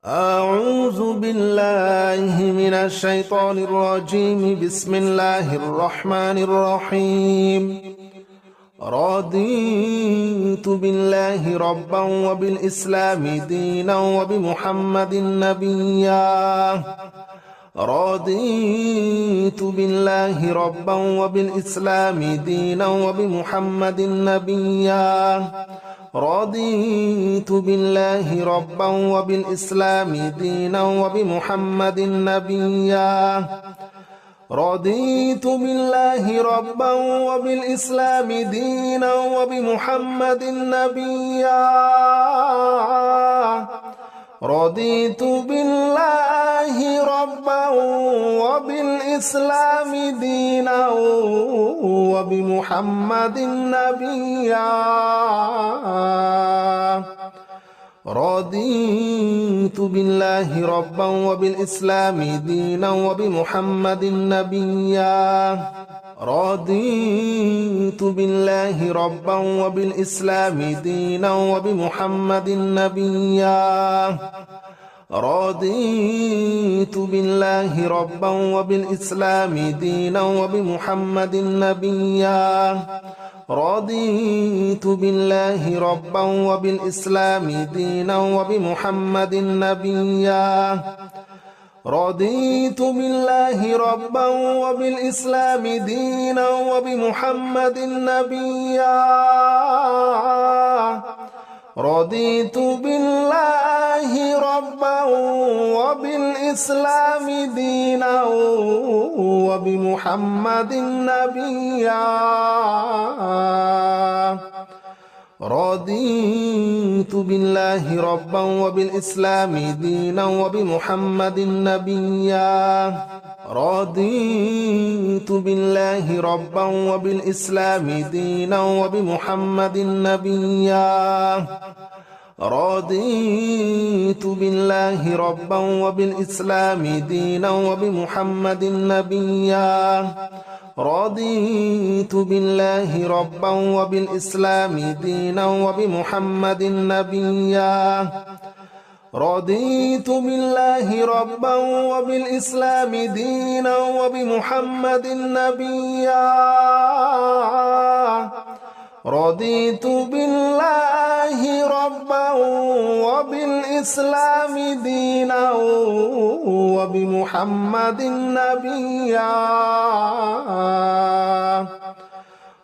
أعوذ بالله من الشيطان الرجيم. بسم الله الرحمن الرحيم. رضيت بالله ربا وبالإسلام دينا وبمحمد نبيا. رضيت بالله ربا وبالإسلام دينا وبمحمد نبيا. رضيت بالله ربا وبالإسلام دينا وبمحمد نبيا. رضيت بالله ربا وبالإسلام دينا وبمحمد نبيا. رضيت بالله ربا وبالإسلام دينا وبمحمد نبيا. رضيت بالله ربا وبالإسلام دينا وبمحمد نبيا. رضيت بالله ربا وبالإسلام دينا وبمحمد نبيا. رضيت بالله ربا وبالإسلام دينا وبمحمد نبيا. رضيت بالله ربا وبالإسلام دينا وبمحمد نبيا. رضيت بالله ربا وبالإسلام دينا وبمحمد نبيا. رضيت بالله ربا وبالإسلام دينا وبمحمد نبيا. رضيت بالله ربا وبالإسلام دينا وبمحمد نبيا. رضيت بالله ربا وبالإسلام دينا وبمحمد نبيا. رضيت بالله ربا وبالإسلام دينا وبمحمد نبيا. رضيت بالله ربا وبالإسلام دينا وبمحمد نبيا. رضيت بالله ربا وبالإسلام دينا وبمحمد نبيا. رضيت بالله ربا وبالإسلام دينا وبمحمد نبيا.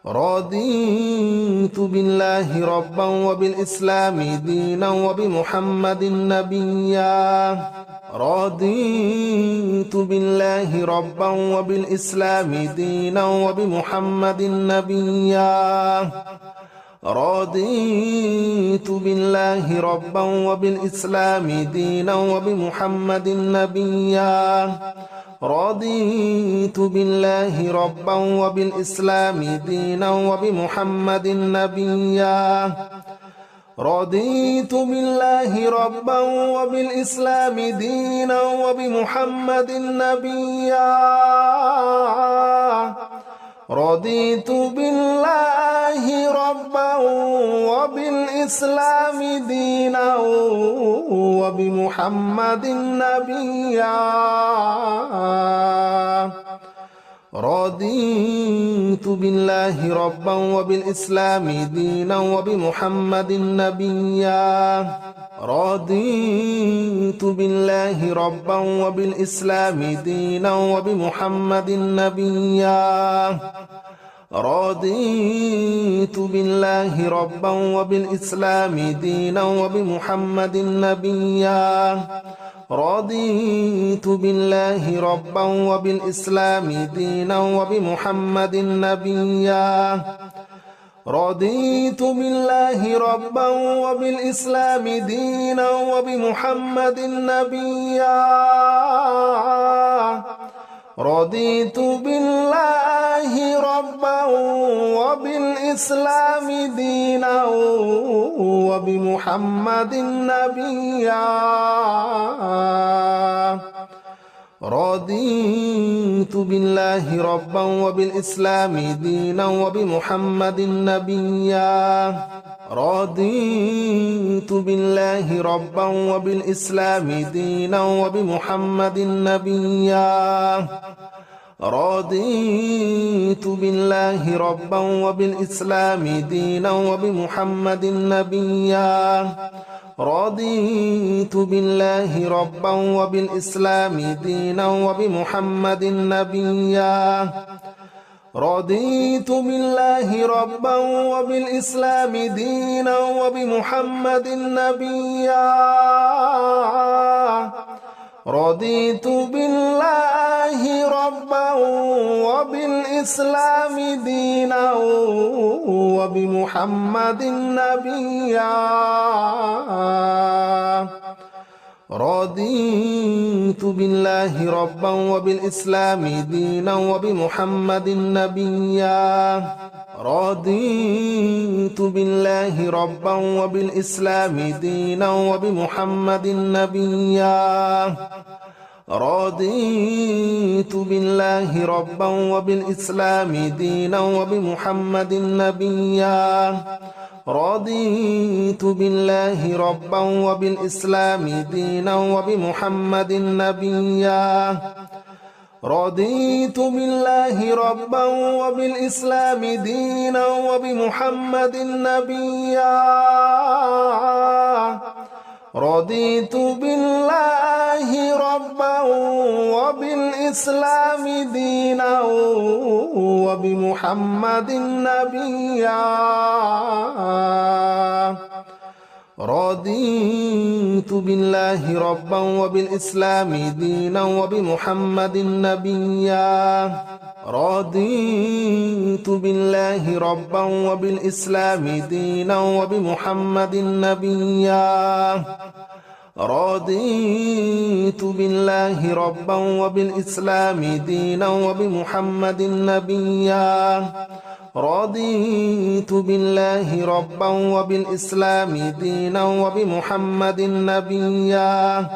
رضيت بالله ربا وبالإسلام دينا وبمحمد نبيا. رضيت بالله ربا وبالإسلام دينا وبمحمد نبيا. رضيت بالله ربا وبالإسلام دينا وبمحمد نبيا. رضيت بالله ربا وبالإسلام دينا وبمحمد نبيا. رضيت بالله ربا وبالإسلام دينا وبمحمد نبيا. رضيت بالله ربا وبالإسلام دينا وبمحمد نبيا. رضيت بالله ربا وبالإسلام دينا وبمحمد نبيا. رضيت بالله ربا وبالإسلام دينا وبمحمد نبيا. رضيت بالله ربا وبالإسلام دينا وبمحمد نبيا. رضيت بالله ربا وبالإسلام دينا وبمحمد نبيا. رضيت بالله ربا وبالإسلام دينا وبمحمد نبيا. رضيت بالله ربا وبالإسلام دينا وبمحمد نبيا. رضيت بالله ربا وبالإسلام دينا وبمحمد نبيا. رضيت بالله ربا وبالإسلام دينا وبمحمد نبيا رضيت بالله ربا وبالإسلام دينا وبمحمد نبيا رضيت بالله ربا وبالإسلام دينا وبمحمد نبيا رضيت بالله ربا وبالإسلام دينا وبمحمد نبيا رضيت بالله ربا وبالإسلام دينا وبمحمد نبيا رضيت بالله ربا وبالإسلام دينا وبمحمد نبيا رضيت بالله ربا وبالإسلام دينا وبمحمد نبيا رضيت بالله ربا وبالإسلام دينا وبمحمد نبيا رضيت بالله ربا وبالإسلام دينا وبمحمد نبيا رضيت بالله ربا وبالإسلام دينا وبمحمد نبيا رضيت بالله ربا وبالإسلام دينا وبمحمد نبيا رضيت بالله ربا وبالإسلام دينا وبمحمد نبيا رضيت بالله ربا وبالإسلام دينا وبمحمد نبيا رضيت بالله ربا وبالإسلام دينا وبمحمد نبيا رضيت بالله ربا وبالإسلام دينا وبمحمد نبيا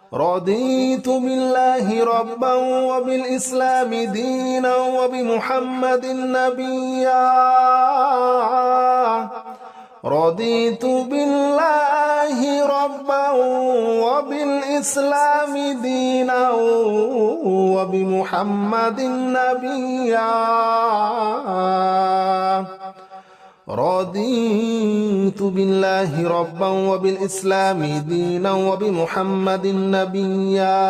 رضيت بالله ربا وبالإسلام دينا وبمحمد نبيا رضيت بالله ربا وبالإسلام دينا وبمحمد نبيا رضيت بالله ربا وبالإسلام دينا وبمحمد نبيا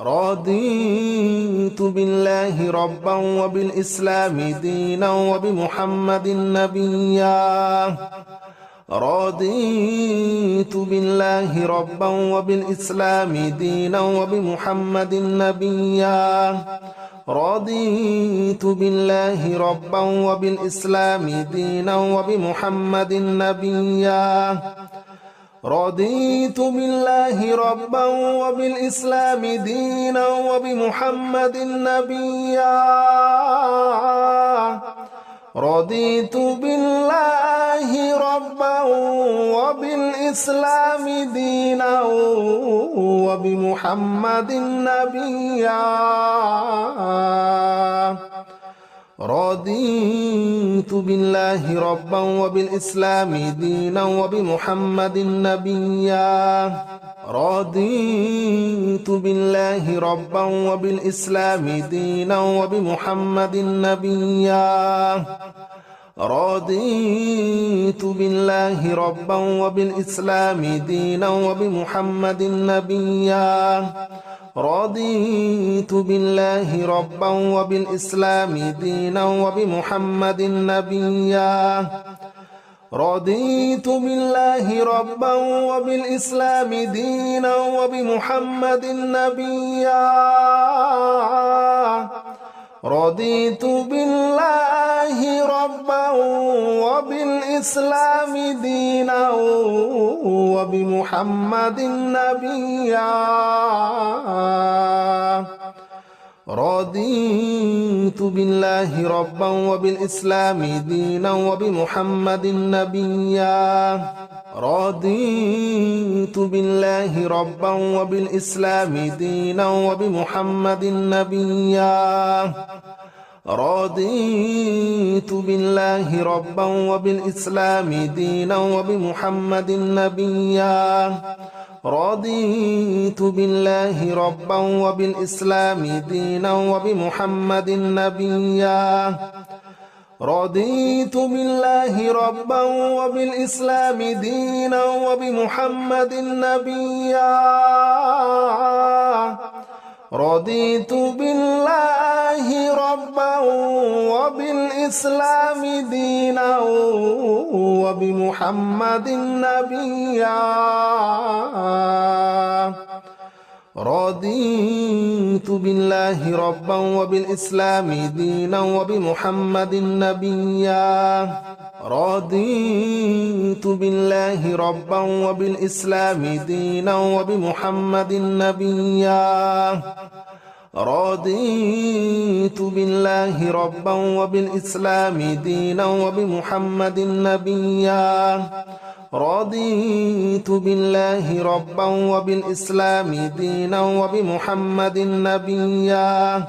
رضيت بالله ربا وبالإسلام دينا وبمحمد نبيا رضيت بالله ربا وبالإسلام دينا وبمحمد نبيا رضيت بالله ربا وبالإسلام دينا وبمحمد نبيا رضيت بالله ربا وبالإسلام دينا وبمحمد نبيا رضيت بالله ربا وبالإسلام دينا وبمحمد نبيا رضيت بالله ربا وبالإسلام دينا وبمحمد نبيا رضيت بالله ربا وبالإسلام دينا وبمحمد نبيا رضيت بالله ربا وبالإسلام دينا وبمحمد نبيا رضيت بالله ربا وبالإسلام دينا وبمحمد نبيا رضيت بالله ربا وبالإسلام دينا وبمحمد نبيا رضيت بالله ربا وبالإسلام دينا وبمحمد نبيا رضيت بالله ربا وبالإسلام دينا وبمحمد نبيا رضيت بالله ربا وبالإسلام دينا وبمحمد نبيا رضيت بالله ربا وبالإسلام دينا وبمحمد نبيا رضيت بالله ربا وبالإسلام دينا وبمحمد نبيا رضيت بالله ربا وبالإسلام دينا وبمحمد نبيا رضيت بالله ربا وبالإسلام دينا وبمحمد نبيا رضيت بالله ربا وبالإسلام دينا وبمحمد نبيا رضيت بالله ربا وبالإسلام دينا وبمحمد نبيا رضيت بالله ربا وبالإسلام دينا وبمحمد نبيا رضيت بالله ربا وبالإسلام دينا وبمحمد نبيا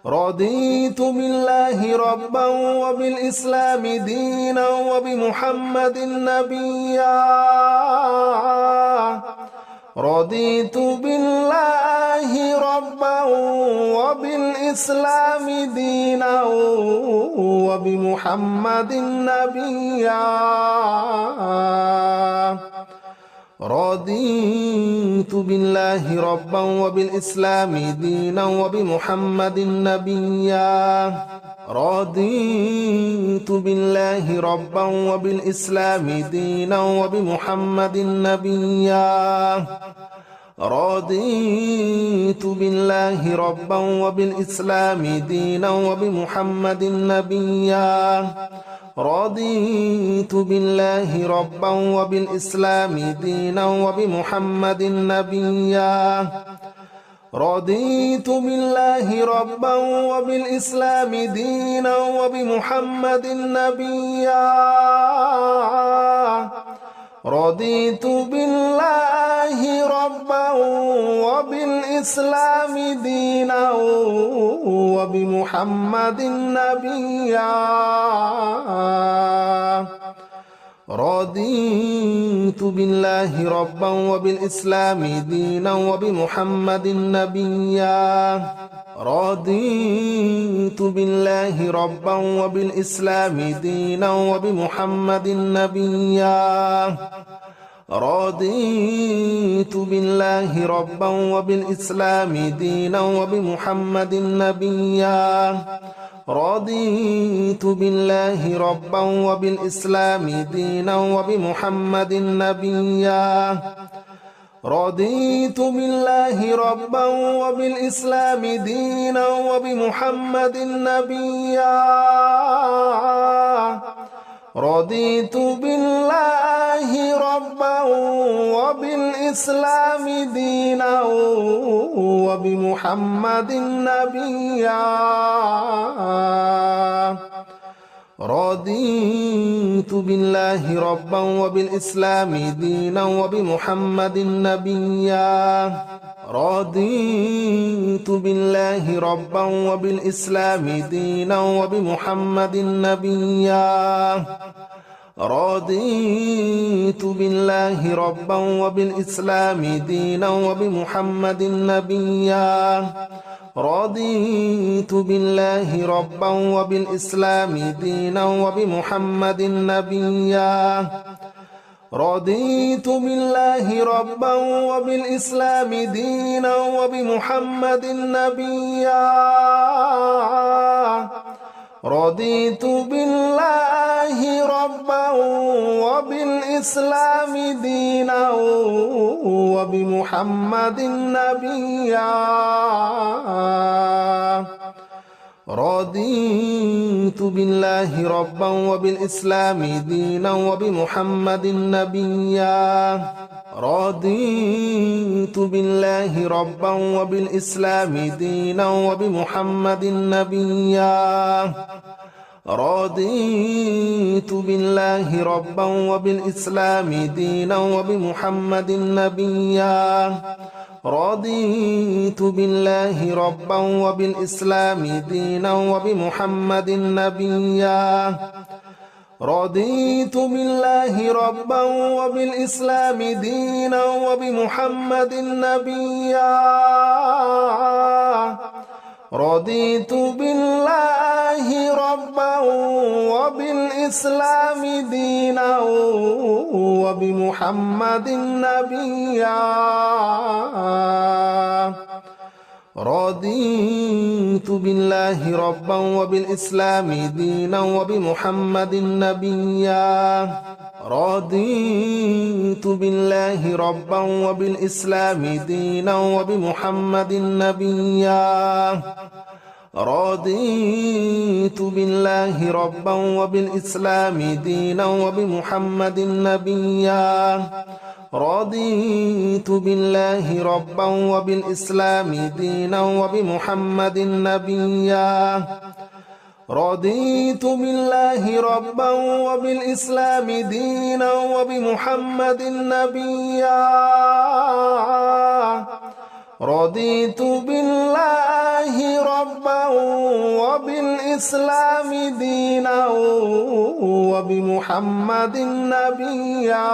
رضيت بالله ربا وبالإسلام دينا وبمحمد نبيا رضيت بالله ربا وبالإسلام دينا وبمحمد نبيا رضيت بالله ربا وبالإسلام دينا وبمحمد نبيا رضيت بالله ربا وبالإسلام دينا وبمحمد نبيا رضيت بالله ربا وبالإسلام دينا وبمحمد نبيا رضيت بالله ربا وبالإسلام دينا وبمحمد نبيا رضيت بالله ربا وبالإسلام دينا وبمحمد نبيا رضيت بالله ربا وبالإسلام دينا وبمحمد نبيا رضيت بالله ربا وبالإسلام دينا وبمحمد نبيا رضيت بالله ربا وبالإسلام دينا وبمحمد نبيا رضيت بالله ربا وبالإسلام دينا وبمحمد نبيا رضيت بالله ربا وبالإسلام دينا وبمحمد نبيا رضيت بالله ربا وبالإسلام دينا وبمحمد نبيا رضيت بالله ربا وبالإسلام دينا وبمحمد نبيا رضيت بالله ربا وبالإسلام دينا وبمحمد نبيا رضيت بالله ربا وبالإسلام دينا وبمحمد نبيا رضيت بالله ربا وبالإسلام دينا وبمحمد نبيا رضيت بالله ربا وبالإسلام دينا وبمحمد نبيا رضيت بالله ربا وبالإسلام دينا وبمحمد نبيا رضيت بالله ربا وبالإسلام دينا وبمحمد نبيا رضيت بالله ربا وبالإسلام دينا وبمحمد نبيا رضيت بالله ربا وبالإسلام دينا وبمحمد نبيا رضيت بالله ربا وبالإسلام دينا وبمحمد نبيا رضيت بالله ربا وبالإسلام دينا وبمحمد نبيا رضيت بالله ربا وبالإسلام دينا وبمحمد نبيا رضيت بالله ربا وبالإسلام دينا وبمحمد نبيا رضيت بالله ربا وبالإسلام دينا وبمحمد نبيا رضيت بالله ربا وبالإسلام دينا وبمحمد نبيا رضيت بالله ربا وبالإسلام دينا وبمحمد نبيا رضيت بالله ربا وبالإسلام دينا وبمحمد نبيا رضيت بالله ربا وبالإسلام دينا وبمحمد نبيا رضيت بالله ربا وبالإسلام دينا وبمحمد نبيا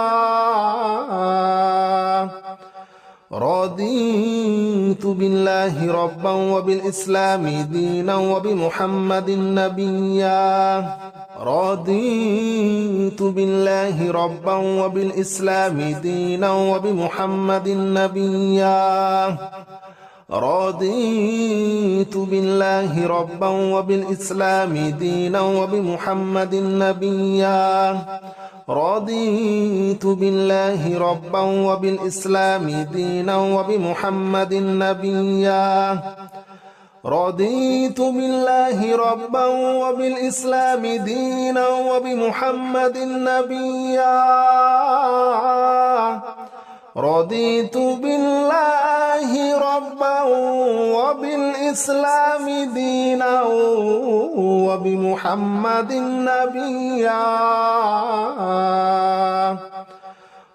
رضيت بالله ربا وبالإسلام دينا وبمحمد نبيا رضيت بالله ربا وبالإسلام دينا وبمحمد نبيا رضيت بالله ربا وبالإسلام دينا وبمحمد نبيا رضيت بالله ربا وبالإسلام دينا وبمحمد نبيا رضيت بالله ربا وبالإسلام دينا وبمحمد نبيا رضيت بالله ربا وبالإسلام دينا وبمحمد نبيا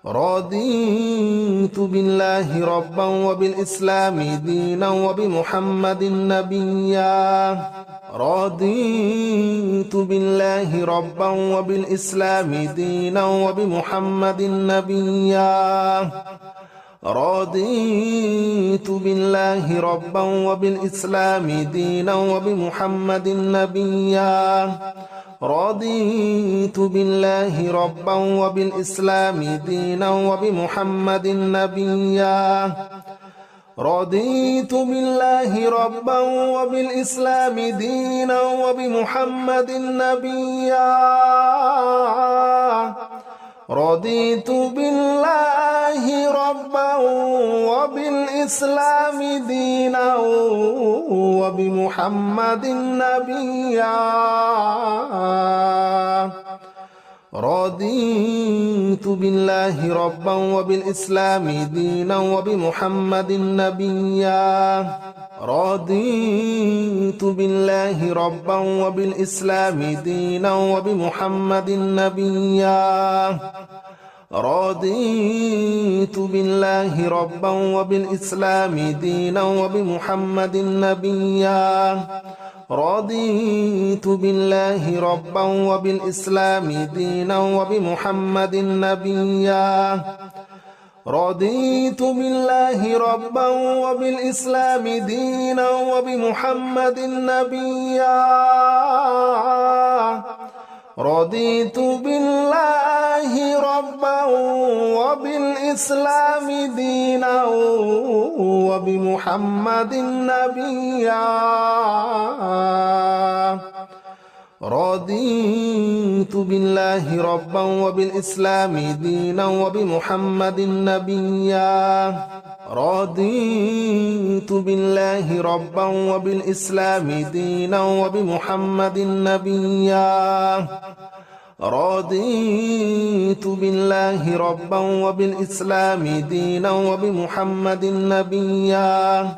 رضيت بالله ربا وبالإسلام دينا وبمحمد نبيا رضيت بالله ربا وبالإسلام دينا وبمحمد نبيا رضيت بالله ربا وبالإسلام دينا وبمحمد نبيا رضيت بالله ربا وبالإسلام دينا وبمحمد نبيا رضيت بالله ربا وبالإسلام دينا وبمحمد نبيا رضيت بالله ربا وبالإسلام دينا وبمحمد نبيا رضيت بالله ربا وبالإسلام دينا وبمحمد نبيا رضيت بالله ربا وبالإسلام دينا وبمحمد نبيا رضيت بالله ربا وبالإسلام دينا وبمحمد نبيا رضيت بالله ربا وبالإسلام دينا وبمحمد نبيا رضيت بالله ربا وبالإسلام دينا وبمحمد نبيا رضيت بالله ربا وبالإسلام دينا وبمحمد نبيا رضيت بالله ربا وبالإسلام دينا وبمحمد نبيا رضيت بالله ربا وبالإسلام دينا وبمحمد نبيا رضيت بالله ربا وبالإسلام دينا وبمحمد نبيا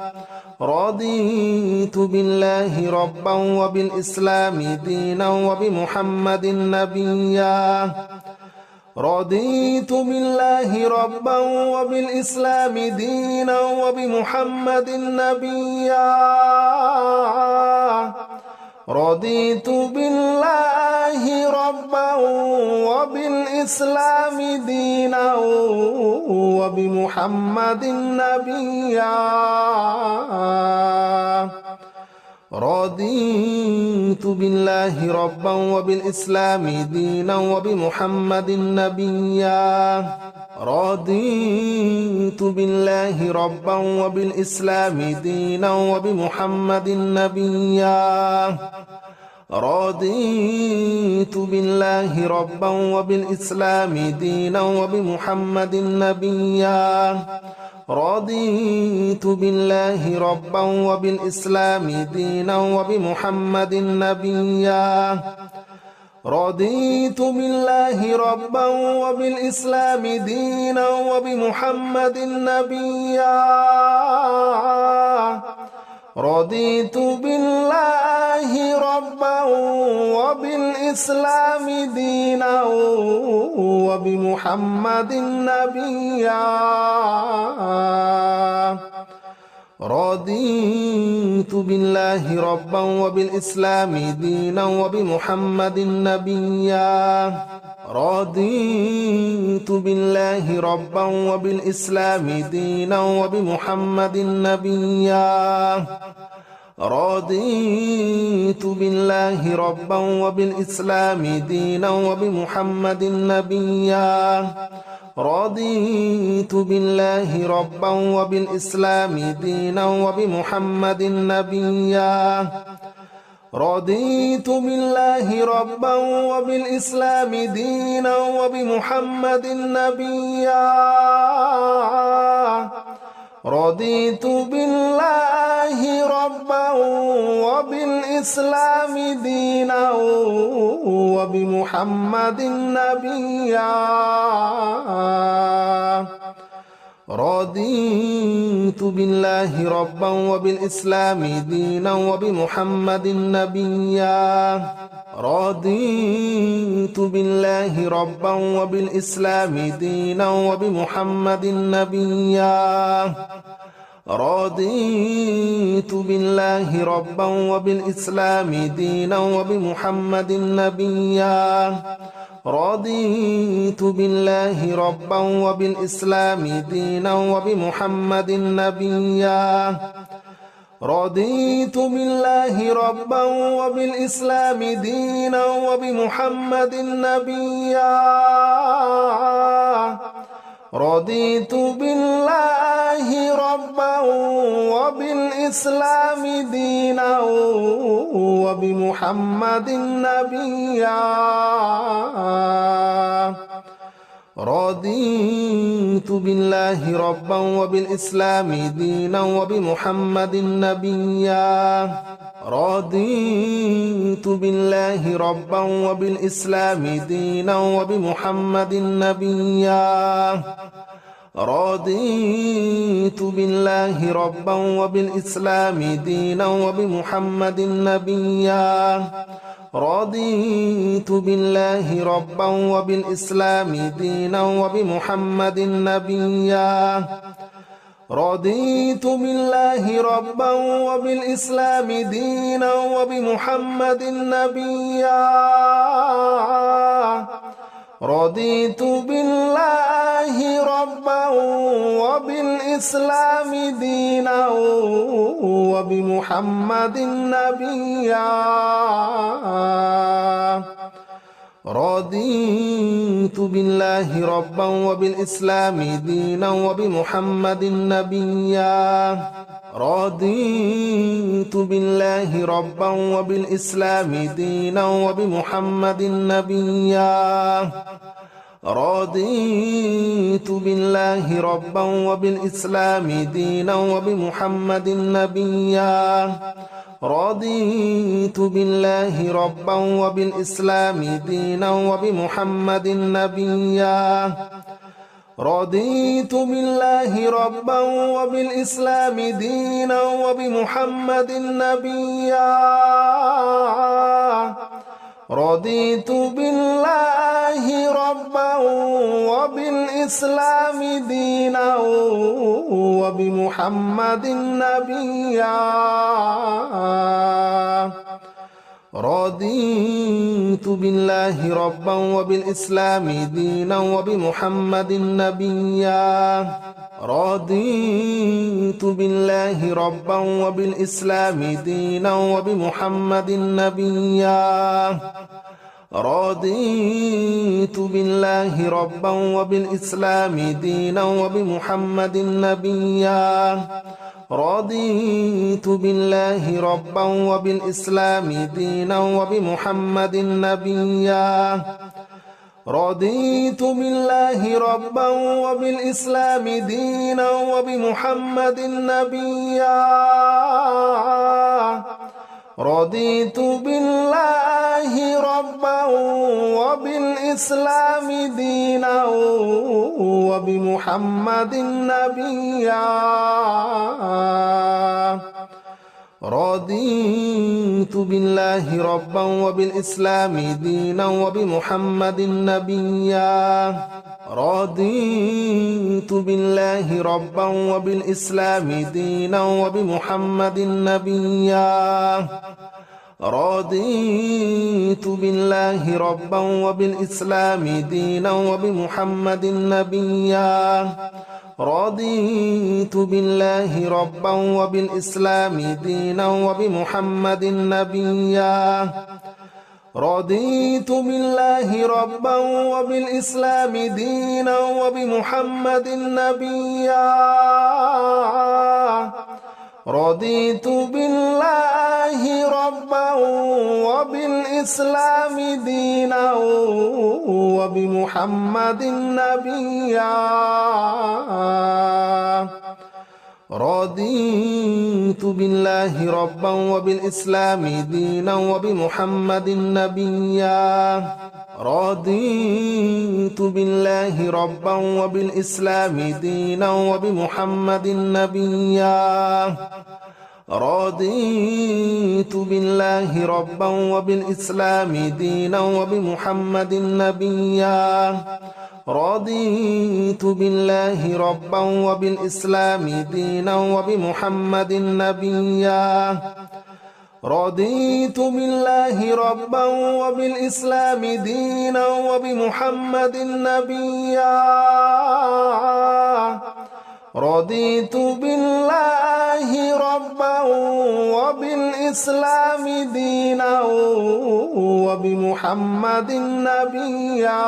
رضيت بالله ربا وبالإسلام دينا وبمحمد نبيا رضيت بالله ربا وبالإسلام دينا وبمحمد نبيا رضيت بالله ربا وبالإسلام دينا وبمحمد نبيا رضيت بالله ربا وبالإسلام دينا وبمحمد نبيا رضيت بالله ربا وبالإسلام دينا وبمحمد نبيا رضيت بالله ربا وبالإسلام دينا وبمحمد نبيا رضيت بالله ربا وبالإسلام دينا وبمحمد نبيا رضيت بالله ربا وبالإسلام دينا وبمحمد نبيا رضيت بالله ربا وبالإسلام دينا وبمحمد نبيا رضيت بالله ربا وبالإسلام دينا وبمحمد نبيا رضيت بالله ربا وبالإسلام دينا وبمحمد نبيا رضيت بالله ربا وبالإسلام دينا وبمحمد نبيا رضيت بالله ربا وبالإسلام دينا وبمحمد نبيا رضيت بالله ربا وبالإسلام دينا وبمحمد نبيا رضيت بالله ربا وبالإسلام دينا وبمحمد نبيا رضيت بالله ربا وبالإسلام دينا وبمحمد نبيا رضيت بالله ربا وبالإسلام دينا وبمحمد نبيا رضيت بالله ربا وبالإسلام دينا وبمحمد نبيا رضيت بالله ربا وبالإسلام دينا وبمحمد نبيا رضيت بالله ربا وبالإسلام دينا وبمحمد نبيا رضيت بالله ربا وبالإسلام دينا وبمحمد نبيا رضيت بالله ربا وبالإسلام دينا وبمحمد نبيا رضيت بالله ربا وبالإسلام دينا وبمحمد نبيا رضيت بالله ربا وبالإسلام دينا وبمحمد نبيا رضيت بالله ربا وبالإسلام دينا وبمحمد نبيا رضيت بالله ربا وبالإسلام دينا وبمحمد نبيا رضيت بالله ربا وبالإسلام دينا وبمحمد نبيا رضيت بالله ربا وبالإسلام دينا وبمحمد نبيا رضيت بالله ربا وبالإسلام دينا وبمحمد نبيا رضيت بالله ربا وبالإسلام دينا وبمحمد نبيا رضيت بالله ربا وبالإسلام دينا وبمحمد نبيا رضيت بالله ربا وبالإسلام دينا وبمحمد نبيا رضيت بالله ربا وبالإسلام دينا وبمحمد نبيا رضيت بالله ربا وبالإسلام دينا وبمحمد نبيا رضيت بالله ربا وبالإسلام دينا وبمحمد نبيا رضيت بالله ربا وبالإسلام دينا وبمحمد نبيا رضيت بالله ربا وبالإسلام دينا وبمحمد نبيا رضيت بالله ربا وبالإسلام دينا وبمحمد نبيا رضيت بالله ربا وبالإسلام دينا وبمحمد نبيا رضيت بالله ربا وبالإسلام دينا وبمحمد نبيا رضيت بالله ربا وبالإسلام دينا وبمحمد نبيا رضيت بالله ربا وبالإسلام دينا وبمحمد نبيا رضيت بالله ربا وبالإسلام دينا وبمحمد نبيا رضيت بالله ربا وبالإسلام دينا وبمحمد نبيا رضيت بالله ربا وبالإسلام دينا وبمحمد نبيا رضيت بالله ربا وبالإسلام دينا وبمحمد نبيا رضيت بالله ربا وبالإسلام دينا وبمحمد نبيا رضيت بالله ربا وبالإسلام دينا وبمحمد نبيا رضيت بالله ربا وبالإسلام دينا وبمحمد نبيا رضيت بالله ربا وبالإسلام دينا وبمحمد نبيا رضيت بالله ربا وبالإسلام دينا وبمحمد نبيا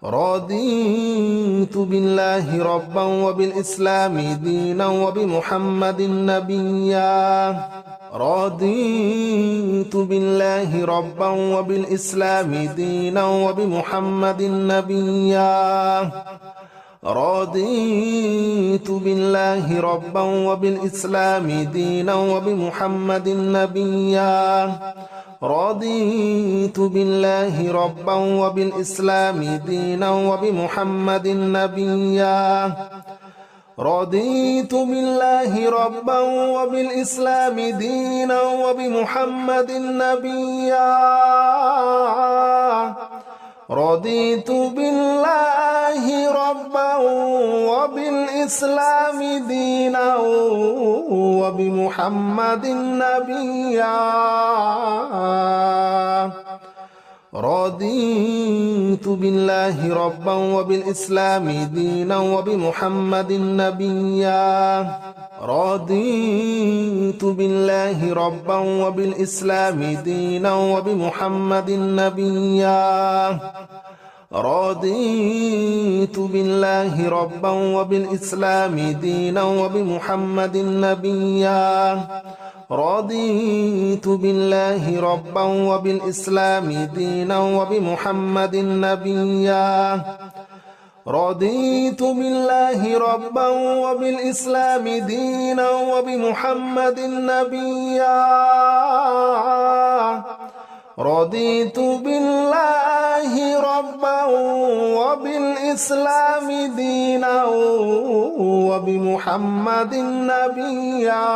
رضيت بالله ربا وبالإسلام دينا وبمحمد نبيا رضيت بالله ربا وبالإسلام دينا وبمحمد نبيا رضيت بالله ربا وبالإسلام دينا وبمحمد نبيا رضيت بالله ربا وبالإسلام دينا وبمحمد نبيا رضيت بالله ربا وبالإسلام دينا وبمحمد نبيا رضيت بالله ربا وبالإسلام دينا وبمحمد نبيا رضيت بالله ربا وبالإسلام دينا وبمحمد نبيا رضيت بالله ربا وبالإسلام دينا وبمحمد نبيا رضيت بالله ربا وبالإسلام دينا وبمحمد نبيا رضيت بالله ربا وبالإسلام دينا وبمحمد نبيا رضيت بالله ربا وبالإسلام دينا وبمحمد نبيا رضيت بالله ربا وبالإسلام دينا وبمحمد نبيا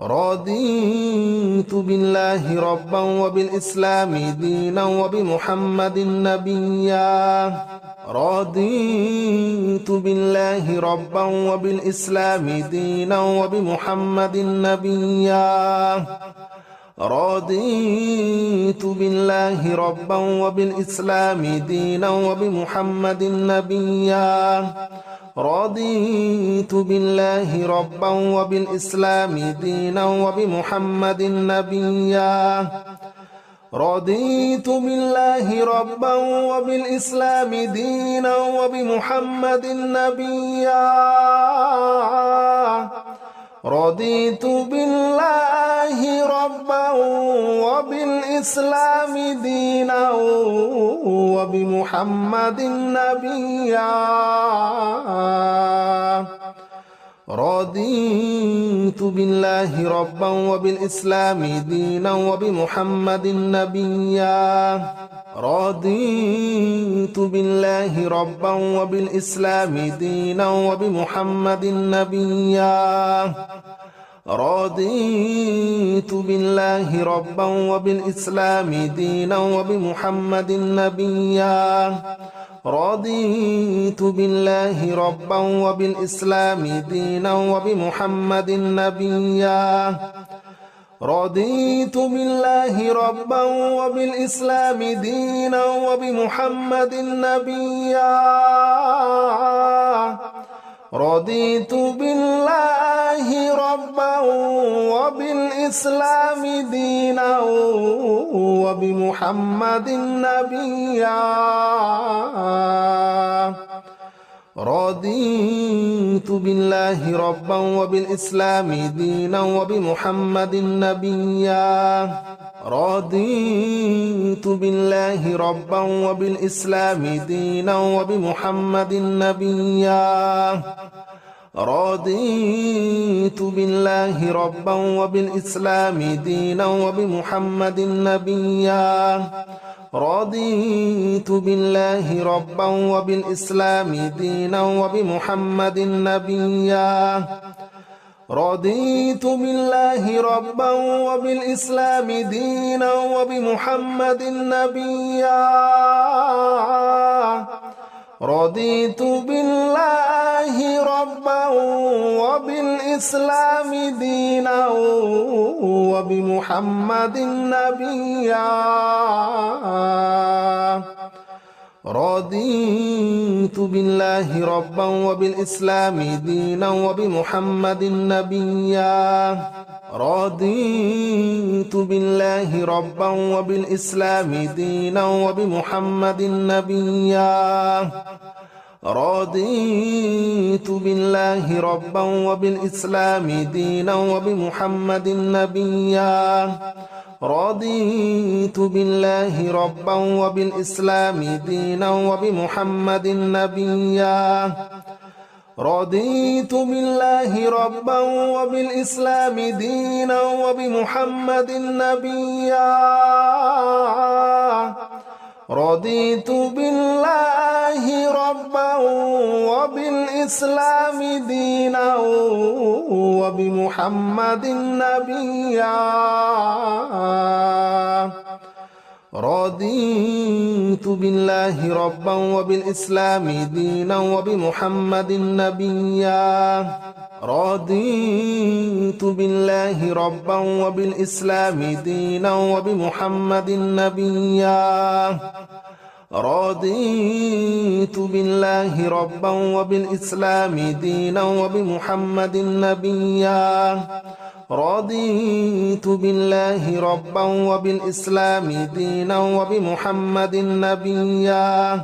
رضيت بالله ربا وبالإسلام دينا وبمحمد نبيا رضيت بالله ربا وبالإسلام دينا وبمحمد نبيا رضيت بالله ربا وبالإسلام دينا وبمحمد نبيا رضيت بالله ربا وبالإسلام دينا وبمحمد نبيا رضيت بالله ربا وبالإسلام دينا وبمحمد نبيا رضيت بالله ربا وبالإسلام دينا وبمحمد نبيا رضيت بالله ربا وبالإسلام دينا وبمحمد نبيا رضيت بالله ربا وبالإسلام دينا وبمحمد نبيا رضيت بالله ربا وبالإسلام دينا وبمحمد نبيا رضيت بالله ربا وبالإسلام دينا وبمحمد نبيا رضيت بالله ربا وبالإسلام دينا وبمحمد نبيا رضيت بالله ربا وبالإسلام دينا وبمحمد نبيا رضيت بالله ربا وبالإسلام دينا وبمحمد نبيا رضيت بالله ربا وبالإسلام دينا وبمحمد نبيا رضيت بالله ربا وبالإسلام دينا وبمحمد نبيا رضيت بالله ربا وبالإسلام دينا وبمحمد نبيا رضيت بالله ربا وبالإسلام دينا وبمحمد نبيا رضيت بالله ربا وبالإسلام دينا وبمحمد نبيا رضيت بالله ربا وبالإسلام دينا وبمحمد نبيا رضيت بالله ربا وبالإسلام دينا وبمحمد نبيا رضيت بالله ربا وبالإسلام دينا وبمحمد نبيا رضيت بالله ربا وبالإسلام دينا وبمحمد نبيا رضيت بالله ربا وبالإسلام دينا وبمحمد نبيا رضيت بالله ربا وبالإسلام دينا وبمحمد نبيا رضيت بالله ربا وبالإسلام دينا وبمحمد نبيا رضيت بالله ربا وبالإسلام دينا وبمحمد نبيا رضيت بالله ربا وبالإسلام دينا وبمحمد نبيا رضيت بالله ربا وبالإسلام دينا وبمحمد نبيا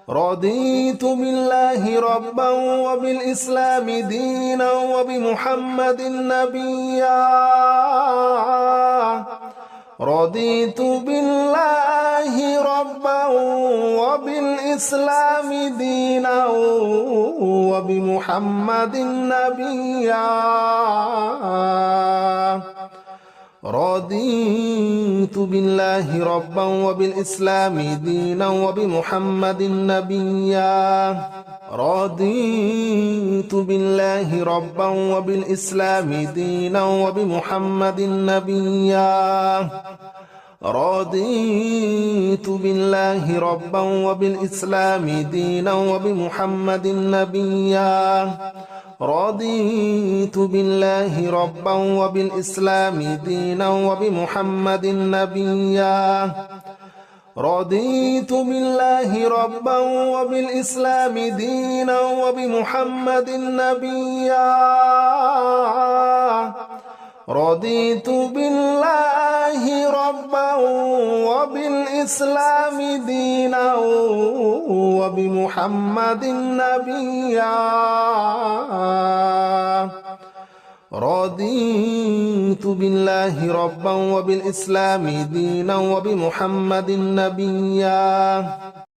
رضيت بالله ربا وبالإسلام دينا وبمحمد نبيا رضيت بالله ربا وبالإسلام دينا وبمحمد نبيا رضيت بالله ربا وبالإسلام دينا وبمحمد نبيا رضيت بالله ربا وبالإسلام دينا وبمحمد نبيا رضيت بالله ربا وبالإسلام دينا وبمحمد نبيا رضيت بالله ربا وبالإسلام دينا وبمحمد نبيا رضيت بالله ربا وبالإسلام دينا وبمحمد نبيا رضيت بالله ربا وبالإسلام دينا وبمحمد نبيا رضيت بالله ربا وبالإسلام دينا وبمحمد نبيا